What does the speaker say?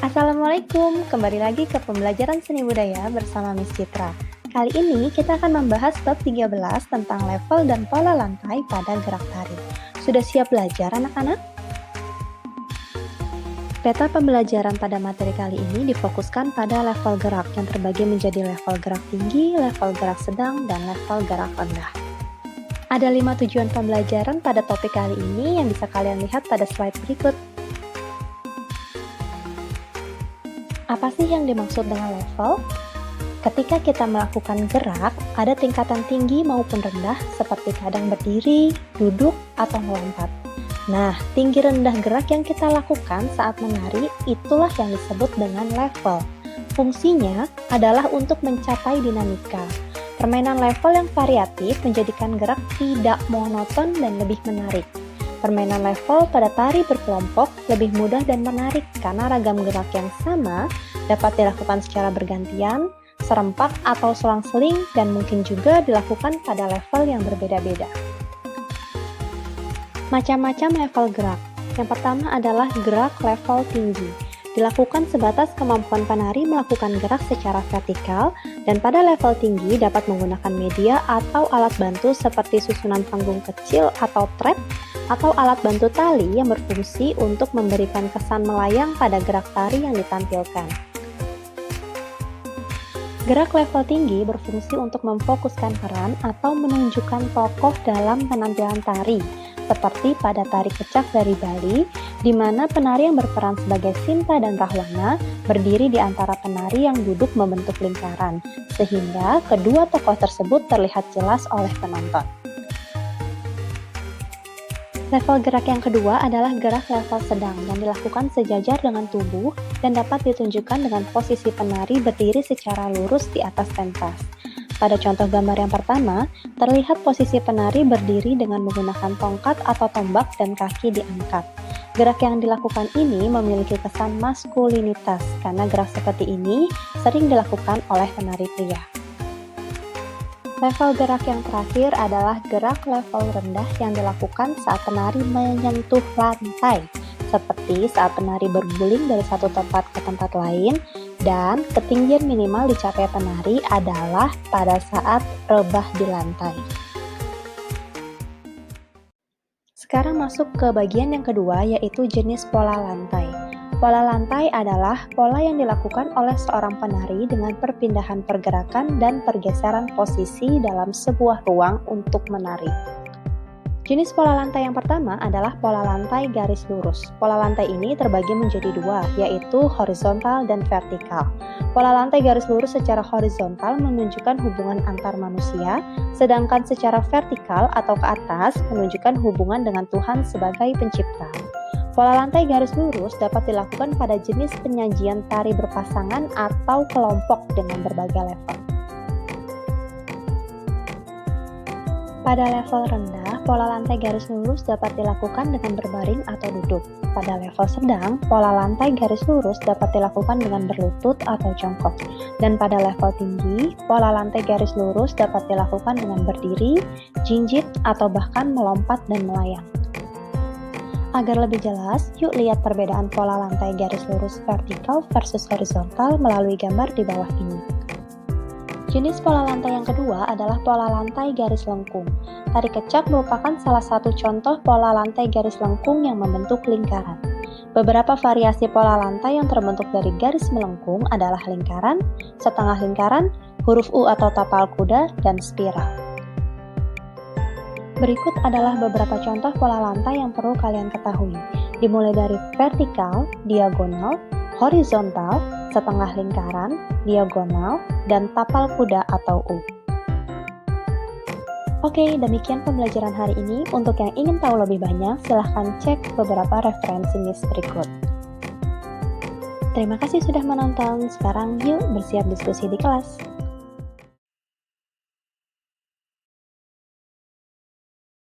Assalamualaikum, kembali lagi ke pembelajaran seni budaya bersama Miss Citra. Kali ini kita akan membahas bab 13 tentang level dan pola lantai pada gerak tari. Sudah siap belajar anak-anak? Peta pembelajaran pada materi kali ini difokuskan pada level gerak yang terbagi menjadi level gerak tinggi, level gerak sedang, dan level gerak rendah. Ada 5 tujuan pembelajaran pada topik kali ini yang bisa kalian lihat pada slide berikut. Apa sih yang dimaksud dengan level? Ketika kita melakukan gerak, ada tingkatan tinggi maupun rendah seperti kadang berdiri, duduk, atau melompat. Nah, tinggi rendah gerak yang kita lakukan saat menari itulah yang disebut dengan level. Fungsinya adalah untuk mencapai dinamika. Permainan level yang variatif menjadikan gerak tidak monoton dan lebih menarik. Permainan level pada tari berkelompok lebih mudah dan menarik karena ragam gerak yang sama dapat dilakukan secara bergantian, serempak atau selang-seling, dan mungkin juga dilakukan pada level yang berbeda-beda. Macam-macam level gerak. Yang pertama adalah gerak level tinggi. Dilakukan sebatas kemampuan penari melakukan gerak secara vertikal, dan pada level tinggi dapat menggunakan media atau alat bantu seperti susunan panggung kecil atau trap, atau alat bantu tali yang berfungsi untuk memberikan kesan melayang pada gerak tari yang ditampilkan. Gerak level tinggi berfungsi untuk memfokuskan peran atau menunjukkan tokoh dalam penampilan tari, seperti pada tari kecak dari Bali, di mana penari yang berperan sebagai Sinta dan Rahwana berdiri di antara penari yang duduk membentuk lingkaran, sehingga kedua tokoh tersebut terlihat jelas oleh penonton. Level gerak yang kedua adalah gerak level sedang yang dilakukan sejajar dengan tubuh dan dapat ditunjukkan dengan posisi penari berdiri secara lurus di atas pentas. Pada contoh gambar yang pertama, terlihat posisi penari berdiri dengan menggunakan tongkat atau tombak dan kaki diangkat. Gerak yang dilakukan ini memiliki kesan maskulinitas karena gerak seperti ini sering dilakukan oleh penari pria. Level gerak yang terakhir adalah gerak level rendah yang dilakukan saat penari menyentuh lantai, seperti saat penari berguling dari satu tempat ke tempat lain, dan ketinggian minimal dicapai penari adalah pada saat rebah di lantai. Sekarang masuk ke bagian yang kedua, yaitu jenis pola lantai. Pola lantai adalah pola yang dilakukan oleh seorang penari dengan perpindahan pergerakan dan pergeseran posisi dalam sebuah ruang untuk menari. Jenis pola lantai yang pertama adalah pola lantai garis lurus. Pola lantai ini terbagi menjadi dua, yaitu horizontal dan vertikal. Pola lantai garis lurus secara horizontal menunjukkan hubungan antar manusia, sedangkan secara vertikal atau ke atas menunjukkan hubungan dengan Tuhan sebagai pencipta. Pola lantai garis lurus dapat dilakukan pada jenis penyajian tari berpasangan atau kelompok dengan berbagai level. Pada level rendah, pola lantai garis lurus dapat dilakukan dengan berbaring atau duduk. Pada level sedang, pola lantai garis lurus dapat dilakukan dengan berlutut atau jongkok. Dan pada level tinggi, pola lantai garis lurus dapat dilakukan dengan berdiri, jinjit, atau bahkan melompat dan melayang. Agar lebih jelas, yuk lihat perbedaan pola lantai garis lurus vertikal versus horizontal melalui gambar di bawah ini. Jenis pola lantai yang kedua adalah pola lantai garis lengkung. Tari kecak merupakan salah satu contoh pola lantai garis lengkung yang membentuk lingkaran. Beberapa variasi pola lantai yang terbentuk dari garis melengkung adalah lingkaran, setengah lingkaran, huruf U atau tapal kuda, dan spiral. Berikut adalah beberapa contoh pola lantai yang perlu kalian ketahui, dimulai dari vertikal, diagonal, horizontal, setengah lingkaran, diagonal, dan tapal kuda atau U. Oke, demikian pembelajaran hari ini. Untuk yang ingin tahu lebih banyak, silahkan cek beberapa referensi Miss berikut. Terima kasih sudah menonton. Sekarang yuk bersiap diskusi di kelas.